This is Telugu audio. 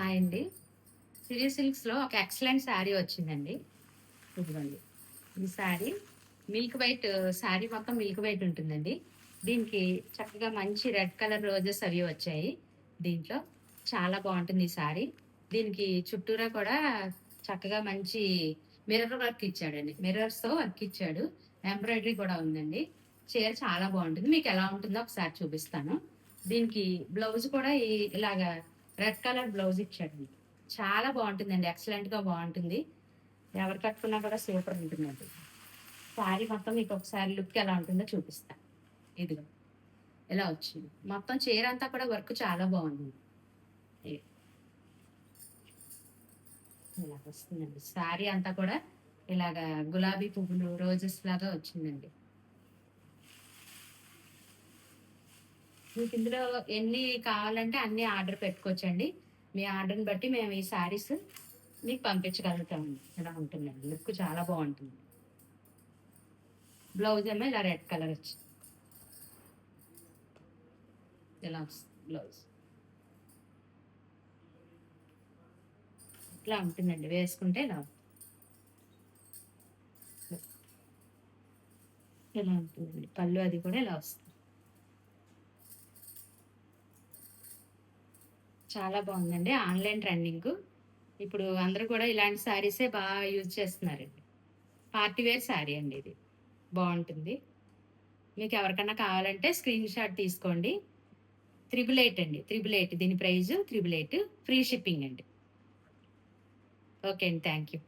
హాయ్ అండి. సిరి సిల్క్స్‌లో ఒక ఎక్సలెంట్ శారీ వచ్చిందండి. ఇదిగోండి. ఈ శారీ మిల్క్ వైట్ శారీ మొత్తం మిల్క్ వైట్ ఉంటుందండి. దీనికి చక్కగా మంచి రెడ్ కలర్ రోజెస్ అవి వచ్చాయి దీంట్లో. చాలా బావుంటుంది ఈ శారీ. దీనికి చుట్టూరా కూడా చక్కగా మంచి మిర్రర్ వర్క్ ఇచ్చాడండి. మిర్రర్స్‌తో వర్క్ ఇచ్చాడు. ఎంబ్రాయిడరీ కూడా ఉందండి. చీర చాలా బావుంటుంది. మీకెలా ఉంటుందో ఒకసారి చూపిస్తాను. దీనికి బ్లౌజ్ కూడా ఇలాగా రెడ్ కలర్ బ్లౌజ్ ఇచ్చాడండి. చాలా బావుంటుందండి. ఎక్సలెంట్‌గా బావుంటుంది. ఎవరు కట్టుకున్నా కూడా సూపర్ ఉంటుందండి. శారీ మొత్తం మీకు ఒకసారి లుక్ ఎలా ఉంటుందో చూపిస్తా. ఇదిగో ఇలా వచ్చింది. మొత్తం చీర అంతా కూడా వర్క్ చాలా బావుంది. ఇ ఇలా వస్తుందండి. శారీ అంతా కూడా ఇలాగా గులాబీ పువ్వులు, రోజెస్ లాగా వచ్చిందండి. మీకు ఇందులో ఎన్ని కావాలంటే అన్ని ఆర్డర్ పెట్టుకోవచ్చండి. మీ ఆర్డర్‌ని బట్టి మేము ఈ శారీస్ మీకు పంపించగలుగుతామండి. ఇలా ఉంటుందండి. లుక్ చాలా బావుంటుంది. బ్లౌజ్ ఏమో ఇలా రెడ్ కలర్ వచ్చింది. ఇలా వస్తుంది బ్లౌజ్. ఇట్లా ఉంటుందండి. వేసుకుంటే ఇలా ఇలా ఉంటుందండి. పళ్ళు అది కూడా ఇలా వస్తుంది. చాలా బాగుందండి. Online trending. ఇప్పుడు అందరూ కూడా ఇలాంటి శారీసే యూజ్ చేస్తున్నారండి. పార్టీ వేర్ శారీ అండి ఇది. బావుంటుంది. మీకెవరికన్నా కావాలంటే స్క్రీన్ షాట్ తీసుకోండి. 888 అండి. 888 దీని ప్రైజు 888 ఫ్రీ షిప్పింగ్ అండి. ఓకే అండి. Thank you.